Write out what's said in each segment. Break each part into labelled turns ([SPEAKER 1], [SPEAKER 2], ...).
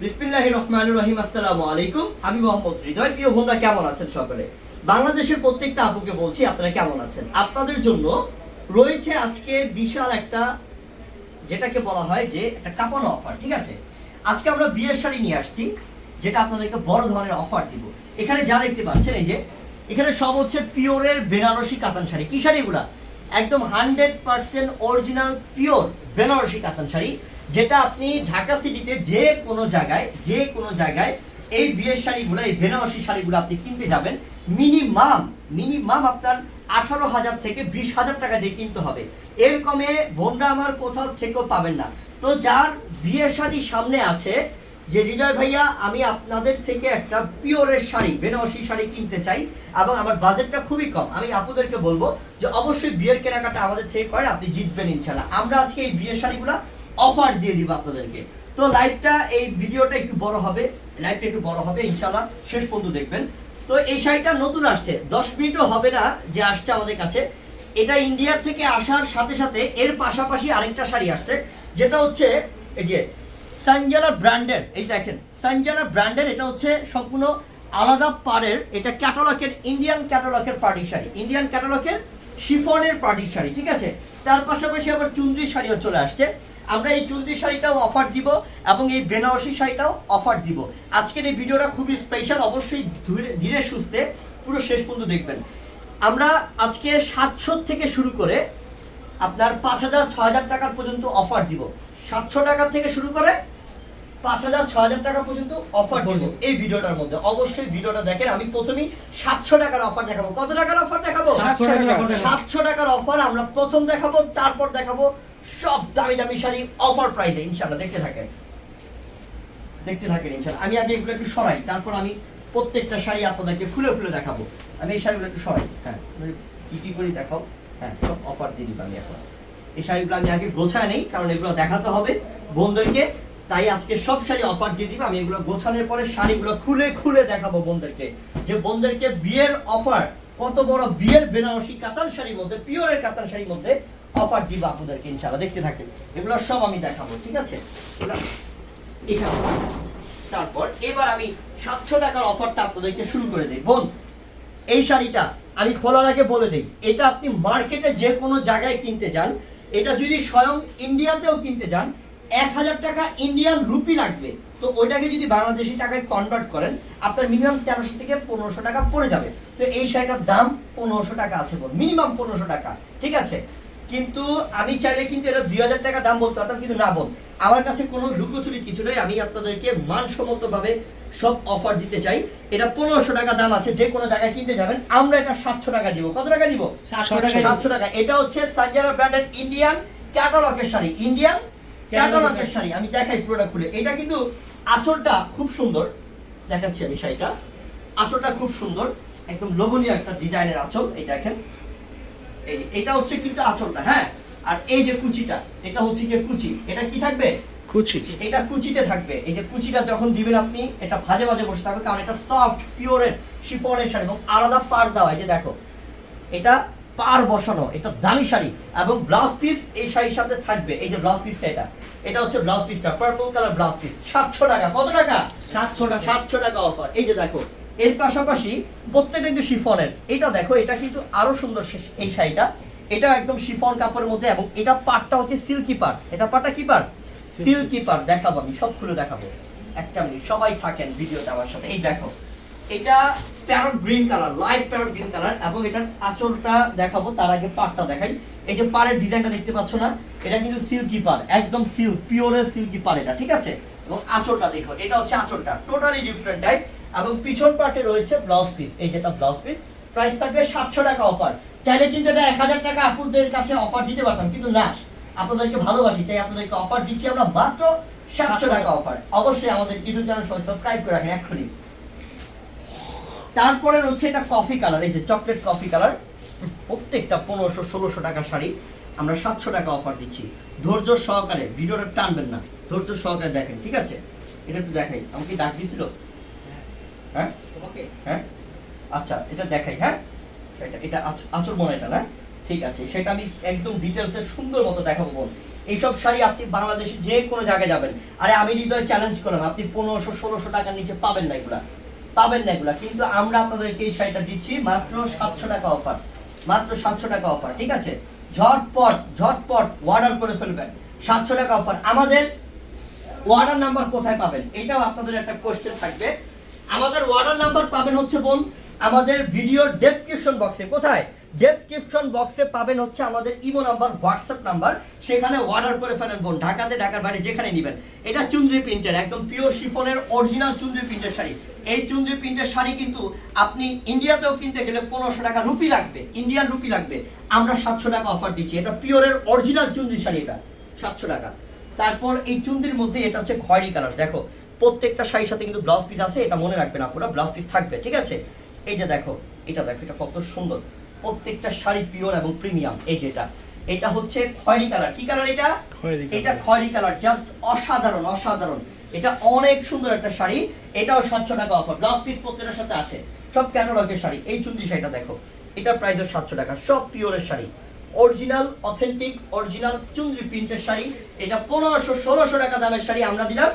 [SPEAKER 1] বিসমিল্লাহির রহমানির রহিম। আসসালামু আলাইকুম। আমি মোহাম্মদ হৃদয়। প্রিয় বন্ধুরা, কেমন আছেন সকলে? বাংলাদেশের প্রত্যেকটা আপুকে বলছি, আপনারা কেমন আছেন? আপনাদের জন্য রয়েছে আজকে বিশাল একটা, যেটাকে বলা হয় যে একটা কাঁপানো অফার। ঠিক আছে, আজকে আমরা বিয়ের শাড়ি নিয়ে আসছি, যেটা আপনাদেরকে বড় ধরনের অফার দিব। এখানে যা দেখতে পাচ্ছেন, এই যে এখানে সব হচ্ছে পিওরের বেনারসি কাতান শাড়ি। কি শাড়ি এগুলা? একদম 100% অরিজিনাল পিওর বেনারসি কাতান শাড়ি, যেটা আপনি ঢাকা সিটিতে যে কোনো জায়গায় এই বিয়ের শাড়িগুলো, এই বেনারসি শাড়িগুলো আপনি কিনতে যাবেন, মিনিমাম আপনার 18,000 থেকে 20,000 টাকা দিয়ে কিনতে হবে। এর কমে বোনরা আমার কোথাও থেকেও পাবেন না। তো যার বিয়ের শাড়ি সামনে আছে, যে হৃদয় ভাইয়া আমি আপনাদের থেকে একটা পিওরের শাড়ি, বেনারসি শাড়ি কিনতে চাই এবং আমার বাজেটটা খুবই কম, আমি আপুদেরকে বলবো যে অবশ্যই বিয়ের কেনাকাটা আমাদের থেকে করেন, আপনি জিতবেন ইনশাআল্লাহ। আমরা আজকে এই বিয়ের শাড়িগুলো অফার দিয়ে দিব আপনাদেরকে। তো লাইভটা, এই ভিডিওটা একটু বড় হবে, ইনশাআল্লাহ শেষ পর্যন্ত দেখবেন। তো এই শাড়িটা নতুন আসছে, 10 মিনিটও হবে না যে আসছে আমাদের কাছে। এটা ইন্ডিয়ার থেকে আসার সাথে সাথে এর পাশাপাশি আরেকটা শাড়ি আসছে, যেটা হচ্ছে এই যে সানজানা ব্র্যান্ডের। এই দেখেন সানজানা ব্র্যান্ডের, এটা হচ্ছে সম্পূর্ণ আলাদা পাড়ের, এটা ক্যাটালগের, ইন্ডিয়ান ক্যাটালগের পার্টি শাড়ি, ইন্ডিয়ান ক্যাটালগের শিফনের পার্টি শাড়ি। ঠিক আছে, তার পাশাপাশি আবার চুনরি শাড়িও চলে আসছে। আমরা এই চুনরি শাড়িটাও অফার দিব এবং এই বেনারসি শাড়িটাও অফার দিব। আজকের এই ভিডিওটা খুবই স্পেশাল, অবশ্যই ধীরে সুস্থে পুরো শেষ পর্যন্ত দেখবেন। আমরা আজকে 700 থেকে শুরু করে আপনার 5,000-6,000 টাকা পর্যন্ত অফার দিব। 700 টাকা থেকে শুরু করে 5,000-6,000 টাকা পর্যন্ত অফার দিব এই ভিডিওটার মধ্যে। অবশ্যই ভিডিওটা দেখেন। আমি প্রথমেই 700 টাকার অফার দেখাবো। কত টাকার অফার দেখাবো? 700 টাকার অফার আমরা প্রথম দেখাবো, তারপর দেখাবো সব দামি দামি শাড়ি অফার প্রাইসে। ইনশাআল্লাহ দেখতে থাকেন ইনশাআল্লাহ। আমি আগে এগুলো একটু সরাই, তারপর আমি প্রত্যেকটা শাড়ি আপনাদেরকে খুলে খুলে দেখাবো। আমি এই শাড়িগুলো একটু সরাই, হ্যাঁ কি করে দেখাও, হ্যাঁ সব অফার দিয়ে দিব আমি এখন। এই শাড়িগুলো আমি আগে গোছায় নেই, কারণ এগুলো দেখাতে হবে বোনদেরকে, তাই আজকে সব শাড়ি অফার দিয়ে দিব। আমি এগুলো গোছানোর পরে শাড়িগুলো খুলে খুলে দেখাবো বোনদেরকে, যে বোনদেরকে বিয়ের অফার, কত বড় বিয়ের বেনারসি কাতান শাড়ির মধ্যে, পিওরের কাতান শাড়ির মধ্যে অফার দিব আপনাদেরকে ইনশাআল্লাহ। দেখতে থাকেন, এগুলো সব আমি দেখাবো। ঠিক আছে, এখানে তারপর এবার আমি 700 টাকার অফারটা আপনাদেরকে শুরু করে দিই। বোন, এই শাড়িটা আমি খোলার আগে বলে দিই, এটা আপনি মার্কেটে যে কোনো জায়গায় কিনতে যান, এটা যদি স্বয়ং ইন্ডিয়াতেও কিনতে যান, 1,000 টাকা ইন্ডিয়ান রুপি লাগবে। তো ওইটাকে যদি বাংলাদেশি টাকায় কনভার্ট করেন, আপনার মিনিমাম 1300 থেকে 1500 টাকা পড়ে যাবে। তো এই শাড়িটার দাম 1500 টাকা আছে, মিনিমাম 1500 টাকা। ঠিক আছে, কিন্তু আমি চাইলে কিন্তু এটা 2,000 টাকা দাম বলতে পারতাম, কিন্তু না বোন, আমার কাছে কোনো লুকোচুরি কিছু নেই। আমি আপনাদেরকে মানসম্মতভাবে সব অফার দিতে চাই। এটা 1500 টাকা দাম আছে, যে কোনো জায়গায় কিনতে যাবেন। আমরা এটা 700 টাকা দিব। কত টাকা দিব? 700 টাকা। এটা হচ্ছে সানজানা ব্র্যান্ডের ইন্ডিয়ান ক্যাটালগের শাড়ি, ইন্ডিয়ান ক্যাটালগের শাড়ি। আমি দেখাই পুরোটা খুলে। এটা কিন্তু আঁচলটা খুব সুন্দর, দেখাচ্ছি আমি শাড়িটা। আঁচলটা খুব সুন্দর, একদম লোভনীয় একটা ডিজাইনের আঁচল। এই দেখেন, এটা হচ্ছে কিন্তু আঁচলটা, হ্যাঁ। আর এই যে কুচিটা, এটা হচ্ছে কি কুচি, এটা কি থাকবে? কুচি। এটা কুচিতে থাকবে। এই যে কুচিটা যখন দিবেন আপনি, এটা ভাজে ভাজে বসে থাকবে, কারণ এটা সফট পিওরের শিফনের শাড়ি এবং আলাদা পাড় দেওয়া। এই যে দেখো, এটা পাড় বসানো, এটা দামি শাড়ি। এবং ব্লাউজ পিস এই শাড়ির সাথে থাকবে। এই যে ব্লাউজ পিসটা, এটা হচ্ছে ব্লাউজ পিসটা, পার্পল কালার ব্লাউজ পিস। 700 টাকা। কত টাকা? 700 টাকা অফার। এই যে দেখো, এর পাশাপাশি প্রত্যেকটা কিন্তু শিফনের। এটা দেখো, এটা কিন্তু আরো সুন্দর এই শাড়িটা। এটা একদম শিফন কাপড়ের মধ্যে, এবং এটা পাড়টা হচ্ছে সিল্কি পাড়। এটা পাড়টা কি পাড়? সিল্কি পাড়। দেখাবো আমি, সব খুলে দেখাবো। একটা মিনিট সবাই থাকেন ভিডিওতে আমার সাথে। এই দেখো, এটা parrot green colour, light parrot green colour, এবং এটার আঁচলটা দেখাবো, তার আগে পাড়টা দেখাই। এই যে পাড়ের ডিজাইনটা দেখতে পাচ্ছ না, এটা কিন্তু সিল্কি পাড়, একদম সিল্ক, পিওরের সিল্কি পাড় এটা। ঠিক আছে, এবং আঁচলটা দেখো, এটা হচ্ছে আঁচলটা টোটালি ডিফারেন্ট টাইপ। এবং পিছন পার্টে রয়েছে ব্লাউজ পিস। এই যেটা ব্লাউজ পিস, প্রাইস থাকবে 700 টাকা অফার। চাইলে কিন্তু এটা 1,000 টাকা আপনাদের কাছে অফার দিতে পারতাম, কিন্তু না, আপনাদেরকে ভালোবাসি তাই আপনাদেরকে অফার দিচ্ছি আমরা মাত্র 700 টাকা অফার। অবশ্যই আমাদের ইউটিউব চ্যানেল সাবস্ক্রাইব করে রাখেন এক্ষুনি। তারপরে হচ্ছে এটা কফি কালার, এই যে চকলেট কফি কালার। প্রত্যেকটা 1500-1600 টাকার শাড়ি আমরা 700 টাকা অফার দিচ্ছি। ধৈর্য সহকারে ভিডিওটা টানবেন না, ধৈর্য সহকারে দেখেন। ঠিক আছে, এটা একটু দেখাই। আমাকে ডাক দিছিল, হ্যাঁ তোমাকে, হ্যাঁ আচ্ছা এটা দেখাই। হ্যাঁ, এটা আঁচল মনে, এটা না? ঠিক আছে, সেটা আমি একদম ডিটেলসে সুন্দর মতো দেখাবো বোন। এইসব শাড়ি আপনি বাংলাদেশে যে কোনো জায়গায় যাবেন, আরে আমি হৃদয় চ্যালেঞ্জ করলাম, আপনি 1500-1600 টাকার নিচে পাবেন না এগুলা, পাবেন না এগুলা। কিন্তু আমরা আপনাদেরকে এই শাড়িটা দিচ্ছি মাত্র 700 টাকা অফার, মাত্র 700 টাকা অফার, ঠিক আছে? ঝটপট ঝটপট অর্ডার করে ফেলবেন, 700 টাকা অফার। আমাদের অর্ডার নাম্বার কোথায় পাবেন, এটাও আপনাদের একটা কোশ্চেন থাকবে। আমাদের অর্ডার নাম্বার পাবেন হচ্ছে বোন আমাদের ভিডিওর ডেসক্রিপশন বক্সে। কোথায়? ডেসক্রিপশন বক্সে পাবেন হচ্ছে আমাদের ইমো নাম্বার, হোয়াটসঅ্যাপ নাম্বার, সেখানে অর্ডার করে ফেলেন বোন, ঢাকাতে, ঢাকার বাইরে যেখানে নেবেন। এটা চুনরি প্রিন্টের, একদম পিওর শিফনের অরিজিনাল চুনরি প্রিন্টের শাড়ি। এই চুনরি প্রিন্টের শাড়ি কিন্তু আপনি ইন্ডিয়াতেও কিনতে গেলে 1500 টাকা রুপি লাগবে, ইন্ডিয়ান রুপি লাগবে। আমরা 700 টাকা অফার দিচ্ছি। এটা পিওরের অরিজিনাল চুনরি শাড়ি, এটা 700 টাকা। তারপর এই চুনরির মধ্যে এটা হচ্ছে খয়েরি কালার। দেখো প্রত্যেকটা শাড়ির সাথে কিন্তু ব্লাউজ পিস আছে, এটা মনে রাখবেন আপনারা, ব্লাউজ পিস থাকবে, ঠিক আছে? এই যে দেখো, এটা দেখো, এটা কত সুন্দর, প্রত্যেকটা শাড়ি পিওর এবং প্রিমিয়াম। এই যে এটা হচ্ছে খয়েরি কালার। কি কালার এটা? এটা খয়েরি কালার, জাস্ট অসাধারণ, অসাধারণ। এটা অনেক সুন্দর একটা শাড়ি, এটাও 700 টাকা অফার, ব্লাউজ পিস প্রত্যেকটার সাথে আছে, সব ক্যাটালগের শাড়ি। এই চুনরি শাড়িটা দেখো, এটা প্রাইস 700 টাকা, সব পিওরের শাড়ি, অরিজিনাল অথেন্টিক অরিজিনাল চুনরি প্রিন্টের শাড়ি। এটা 1500-1600 টাকা দামের শাড়ি আমরা দিলাম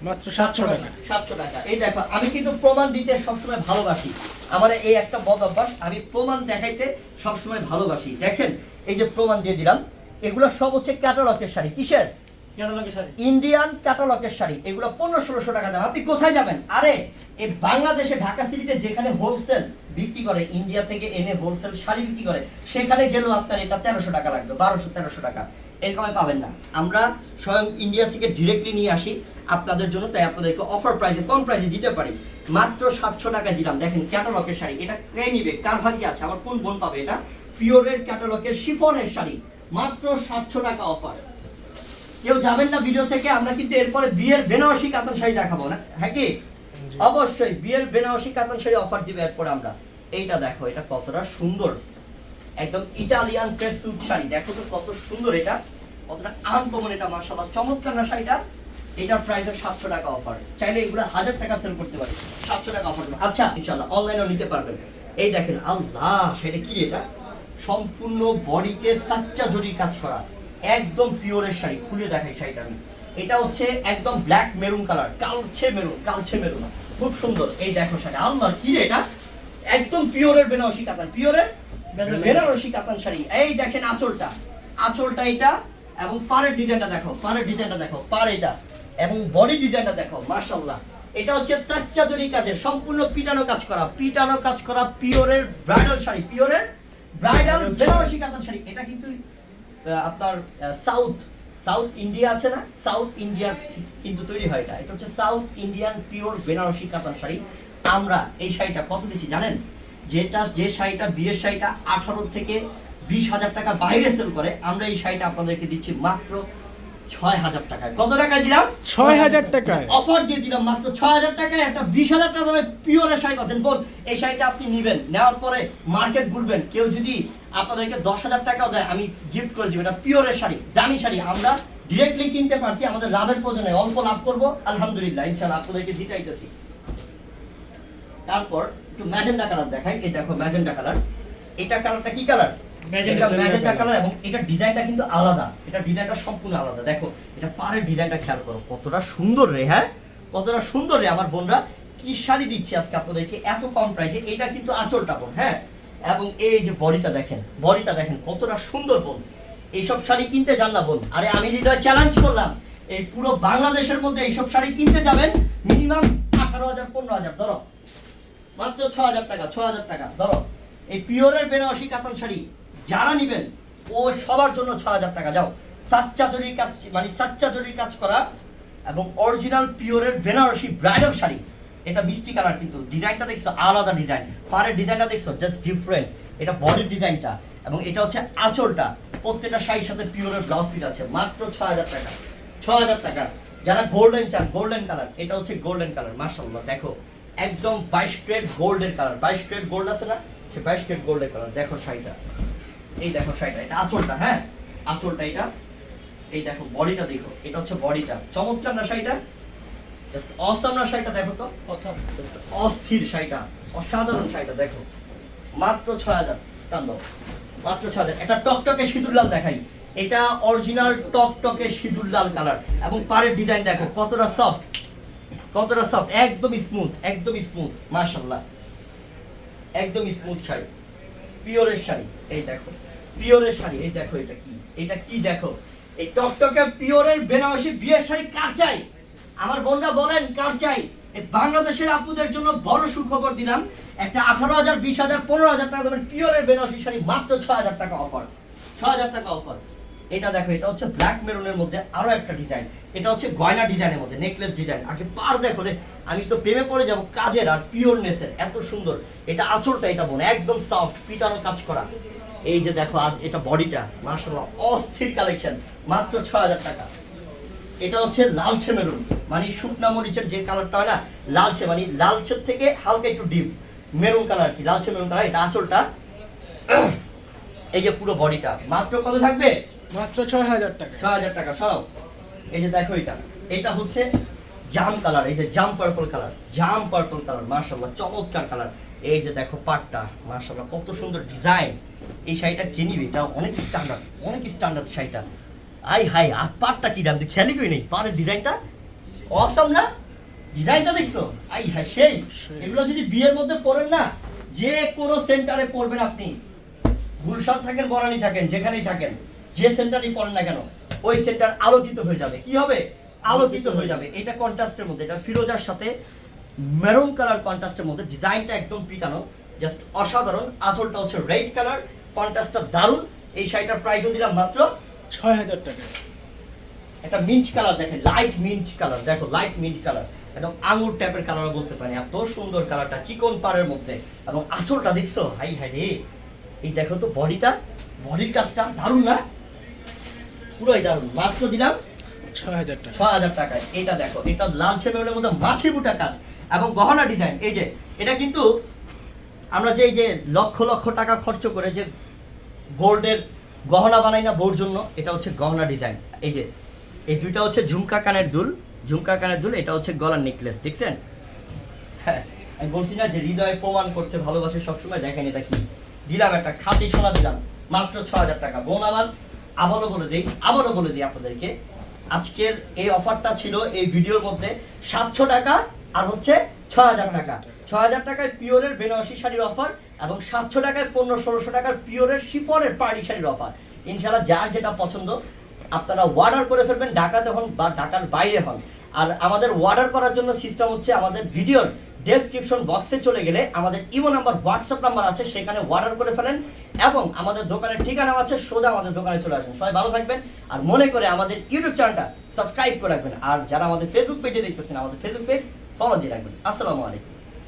[SPEAKER 2] মাত্র 700 টাকা।
[SPEAKER 1] 700 টাকা। এই দেখো, আমি কিন্তু প্রমাণ দিতে সবসময় ভালোবাসি, আমার এই একটা বদ অভ্যাস, আমি প্রমাণ দেখাইতে সবসময় ভালোবাসি। দেখেন এই যে প্রমাণ দিয়ে দিলাম, এগুলো সব হচ্ছে ক্যাটালগের শাড়ি। কিসের?
[SPEAKER 2] ক্যাটালগের শাড়ি,
[SPEAKER 1] ইন্ডিয়ান ক্যাটালগের শাড়ি। এগুলো 1500-1600 টাকা দাম। আপনি কোথায় যাবেন? আরে এই বাংলাদেশে ঢাকা সিটিতে যেখানে হোলসেল বিক্রি করে, ইন্ডিয়া থেকে এনে হোলসেল শাড়ি বিক্রি করে, সেখানে গেলেও আপনার এটা 1300 টাকা লাগবে, 1200-1300 টাকা, এরকমে পাবেন না। আমরা স্বয়ং ইন্ডিয়া থেকে ডিরেক্টলি নিয়ে আসি আপনাদের জন্য, তাই আপনাদেরকে অফার প্রাইসে, কম প্রাইসে দিতে পারি। মাত্র 700 টাকা দিলাম। দেখেন ক্যাটালগের শাড়ি, এটা কে নিবে, কার ভাগ্যে আছে, আমার কোন বোন পাবে এটা? পিওরের ক্যাটালগের শিফনের শাড়ি, মাত্র 700 টাকা অফার। কেউ যাবেন না ভিডিও থেকে। আমরা কিন্তু এরপরে বিয়ের বেনারসি কাতান শাড়ি দেখাবো না, হ্যাঁ কি? অবশ্যই বিয়ের বেনারসি কাতান শাড়ি অফার দিবে এরপরে আমরা। এইটা দেখো, এটা কতটা সুন্দর, একদম ইটালিয়ান ক্রেপ সিল্ক শাড়ি। দেখো তো কত সুন্দর, এটা কতটা আনকমন, এটা মাশাআল্লাহ চমৎকার না শাড়িটা। এটার প্রাইস 700 টাকা অফার। চাইলে এগুলো 1000 টাকা সেল করতে পারি, 700 টাকা অফার। আচ্ছা ইনশাআল্লাহ অনলাইনেও নিতে পারবেন। এই দেখেন, আল্লাহ সেটা কি, এটা সম্পূর্ণ বডিতে সাচ্চা জরির কাজ করা, একদম পিওরের শাড়ি। খুলে দেখাই শাড়িটা আমি। এটা হচ্ছে একদম ব্ল্যাক মেরুন কালার, কালচে মেরুন, কালচে মেরুন, খুব সুন্দর। এই দেখো শাড়ি, আল্লাহ কি রে, এটা একদম পিওরের বেনারসি কাতান, পিওরের বেনারসি কাতান শাড়ি। এই দেখেন আঁচলটা, আঁচলটা এটা, এবং পাড়ের ডিজাইনটা দেখো, পাড়ের ডিজাইনটা দেখো, পাড় এটা, এবং বডি ডিজাইনটা দেখো, মাশাআল্লাহ। এটা হচ্ছে সাচ্চা জরি কাজের, সম্পূর্ণ পিটানো কাজ করা, পিটানো কাজ করা পিওরের ব্রাইডাল শাড়ি, পিওরের ব্রাইডাল বেনারসি কাতান শাড়ি। এটা কিন্তু আপনার সাউথ ইন্ডিয়া আছে না, সাউথ ইন্ডিয়ার কিন্তু তৈরি হয় এটা। এটা হচ্ছে সাউথ ইন্ডিয়ান পিওর বেনারসি কাতান শাড়ি। আমরা এই শাড়িটা কত দিচ্ছি জানেন? যে শাড়িটা বিয়ের শাড়িটা 18 থেকে 20,000 টাকা বাইরে সেল করে, আমরা এই শাড়িটা আপনাদেরকে দিচ্ছি মাত্র 6000 টাকায়। কত টাকায় দিলাম?
[SPEAKER 2] 6000 টাকায়
[SPEAKER 1] অফার দিয়ে দিলাম মাত্র 6000 টাকায়। একটা 20,000 টাকা দামে পিওরের শাড়ি পাচ্ছেন বোন। এই শাড়িটা আপনি নেবেন, নেওয়ার পরে মার্কেট ঘুরবেন, কেউ যদি আপনাদেরকে 10,000 টাকাও দেয়, আমি গিফট করে দিব। এটা পিওরের শাড়ি, দামি শাড়ি, আমরা ডিরেক্টলি কিনতে পারছি, আমাদের লাভের প্রয়োজনে অল্প লাভ করবো, আলহামদুলিল্লাহ ইনশাআল্লাহ আপনাদেরকে জিতাইতেছি। তারপর একটু ম্যাজেন্ডা কালার দেখাই। এই দেখো ম্যাজেন্ডা কালার, এটা কালারটা কি কালার? ম্যাজেন্ডা কালার, এবং এটা ডিজাইনটা কিন্তু আলাদা, এটা ডিজাইনটা সম্পূর্ণ আলাদা। দেখো এটা পাড়ের ডিজাইনটা খেয়াল করো, কতটা সুন্দর রে, হ্যাঁ কতটা সুন্দর রে আমার বোনরা। কি শাড়ি দিচ্ছি আজকে আপনাদেরকে এত কম প্রাইসে। এটা কিন্তু আঁচলটা বোন, হ্যাঁ, এবং এই যে বডিটা দেখেন, বডিটা দেখেন কতটা সুন্দর বোন। এইসব শাড়ি কিনতে যান না বোন, আরে আমি হৃদয় চ্যালেঞ্জ করলাম, এই পুরো বাংলাদেশের মধ্যে এইসব শাড়ি কিনতে যাবেন মিনিমাম 18,000-15,000, ধরো মাত্র 6000 টাকা, 6000 টাকা ধরো। এই পিওরের বেনারসি কাতান শাড়ি যারা নেবেন ও সবার জন্য 6000 টাকা। যাও, সাচ্চা জরির কাজ, মানে সাচ্চা জরির কাজ করা এবং অরিজিনাল পিওরের বেনারসি ব্রাইডাল শাড়ি। এটা মিষ্টি কালার, কিন্তু ডিজাইনটা দেখছো আলাদা ডিজাইন, পাড়ের ডিজাইনটা দেখছো জাস্ট ডিফারেন্ট। এটা বডির ডিজাইনটা, এবং এটা হচ্ছে আঁচলটা। প্রত্যেকটা শাড়ির সাথে পিওরের ব্লাউজ পিস আছে, মাত্র 6000 টাকা, 6000 টাকা। যারা গোল্ডেন চান, গোল্ডেন কালার, এটা হচ্ছে গোল্ডেন কালার, মাশাআল্লাহ দেখো একদম 22 ক্যারেট গোল্ডের কালার, 22 ক্যারেট গোল্ড আছে না, সে 22 ক্যারেট গোল্ডের কালার। দেখো শাড়িটা, এই দেখো শাড়িটা, এটা আঁচলটা, হ্যাঁ আঁচলটা এটা। এই দেখো বডিটা দেখো, এটা হচ্ছে বডিটা, চমৎকার না শাড়িটা, জাস্ট অসাম না শাড়িটা, দেখো তো অসাম, অস্থির শাড়িটা, অসাধারণ শাড়িটা দেখো, মাত্র 6000 টান দাও, মাত্র 6000। এটা টকটকে সিঁদুর লাল দেখাই, এটা অরিজিনাল টকটকে সিঁদুর লাল কালার এবং পাড়ের ডিজাইন দেখো কতটা সফট, কতটা সফট, একদম স্মুথ, একদম স্মুথ, মাশাআল্লাহ, একদম স্মুথ শাড়ি, পিওরের শাড়ি। এই দেখো পিওরের শাড়ি, এই দেখো এটা কি দেখো, এই টকটকে পিওরের বেনারসি বিয়ের শাড়ি কার চাই? আমার বোনরা বলেন কার চাই? এই বাংলাদেশের আপুদের জন্য বড় সুখবর দিলাম, একটা 18,000, 20,000, 15,000 টাকা দামের পিওরের বেনারসি শাড়ি মাত্র 6,000 টাকা অফার, 6,000 টাকা অফার। এটা দেখো, এটা হচ্ছে ব্ল্যাক মেরুনের মধ্যে আরো একটা ডিজাইন, এটা হচ্ছে গয়না ডিজাইনের মধ্যে নেকলেস ডিজাইন। আগে পার দেখো রে, আমি তো প্রেমে পড়ে যাব কাজের আর পিওরনেসের, এত সুন্দর। এটা আঁচলটা, এটা বোন একদম সফট পিটানো কাজ করা। এই যে দেখো এটা বডিটা, মাশাআল্লাহ অস্থির কালেকশন, মাত্র 6,000 টাকা। এটা হচ্ছে লালচে মেরুন, মানে শুকনা মরিচের যে কালারটা হয় না, লালচে মানে লালচের থেকে হালকা একটু ডিপ মেরুন কালার, কি লালচে মেরুন কালার। এটা আঁচলটা, এই যে পুরো বডিটা, মাত্র কত থাকবে?
[SPEAKER 2] মাত্র 6,000 টাকা।
[SPEAKER 1] 6,000 টাকা। সরাও, এই যে দেখো এটা হচ্ছে জাম কালার, এই যে জাম পার্পল কালার, জাম পার্পল কালার, মাশাআল্লাহ চমৎকার কালার। এই যে দেখো পাটটা, মাশাআল্লাহ কত সুন্দর ডিজাইন। এই শাড়িটা কে নিবে? এটা অনেক স্ট্যান্ডার্ড, অনেক স্ট্যান্ডার্ড শাড়িটা। আই হাই, আর পাটটা কি দাম খেয়ালই করি নেই, পাড়ের ডিজাইনটা অসাম না? ডিজাইনটা দেখছো? আই হাই সেই। এগুলো যদি বিয়ের মধ্যে পরেন না, যে কোনো সেন্টারে পরবেন আপনি, গুলশান থাকেন, বনানী থাকেন, যেখানেই থাকেন, যে সেন্টারই পড়েন না কেন, ওই সেন্টার আলোকিত হয়ে যাবে। কি হবে? আলোকিত হয়ে যাবে। এটা কন্ট্রাস্টের মধ্যে, এটা ফিরোজার সাথে মেরুন কালার কন্ট্রাস্টের মধ্যে, ডিজাইনটা একদম পিটানো, জাস্ট অসাধারণ। আঁচলটা হচ্ছে রেড কালার, কন্ট্রাস্টটা দারুণ। এই শাড়িটার প্রাইসও দিলাম মাত্র
[SPEAKER 2] 6,000 টাকা।
[SPEAKER 1] একটা মিন্ট কালার দেখেন, লাইট মিন্ট কালার, দেখো লাইট মিন্ট কালার, একদম আঙুর টাইপের কালার বলতে পারি, এত সুন্দর কালারটা চিকন পাড়ের মধ্যে। এবং আঁচলটা দেখছো, হাই হাই রে, এই দেখো তো বডিটা, বডির কাজটা দারুণ না? পুরোই দারুণ। মাত্র দিলাম
[SPEAKER 2] 6,000 টাকা।
[SPEAKER 1] 6,000 টাকায়। এটা দেখো, এটা লালচে মেরুনের মধ্যে মাছি বুটা কাজ এবং গহনা ডিজাইন। এই যে এটা কিন্তু আমরা যে এই যে লক্ষ লক্ষ টাকা খরচ করে যে গোল্ডের গহনা বানাই না বউর জন্য, এটা হচ্ছে গহনা ডিজাইন। এই যে এই দুইটা হচ্ছে ঝুমকা কানের দুল, ঝুমকা কানের দুল, এটা হচ্ছে গলার নেকলেস, দেখছেন? হ্যাঁ, আমি বলছি না যে হৃদয় প্রমাণ করতে ভালোবাসে সবসময়। দেখেন এটা কি দিলাম, একটা খাঁটি সোনা দিলাম মাত্র 6,000 টাকা। বোন আমার আবারও বলে দিই আপনাদেরকে, আজকের এই অফারটা ছিল এই ভিডিওর মধ্যে 700 টাকা আর হচ্ছে 6,000 টাকা। 6,000 টাকায় পিওরের বেনারসি শাড়ির অফার এবং 700 টাকায় 1500-1600 টাকার পিওরের শিফনের পাড়ি শাড়ির অফার। ইনশাআল্লাহ যার যেটা পছন্দ আপনারা অর্ডার করে ফেলবেন, ঢাকাতে হন বা ঢাকার বাইরে হন। আর আমাদের অর্ডার করার জন্য সিস্টেম হচ্ছে, আমাদের ভিডিওর ডেসক্রিপশন বক্সে চলে গেলে আমাদের ইমো নাম্বার, হোয়াটসঅ্যাপ নাম্বার আছে, সেখানে অর্ডার করে ফেলেন এবং আমাদের দোকানের ঠিকানা আছে, সোজা আমাদের দোকানে চলে আসেন। সবাই ভালো থাকবেন আর মনে করে আমাদের ইউটিউব চ্যানেলটা সাবস্ক্রাইব করে রাখবেন। আর যারা আমাদের ফেসবুক পেজে দেখতেছেন, আমাদের ফেসবুক পেজ ফলো দিয়ে রাখবেন। আসসালামু আলাইকুম।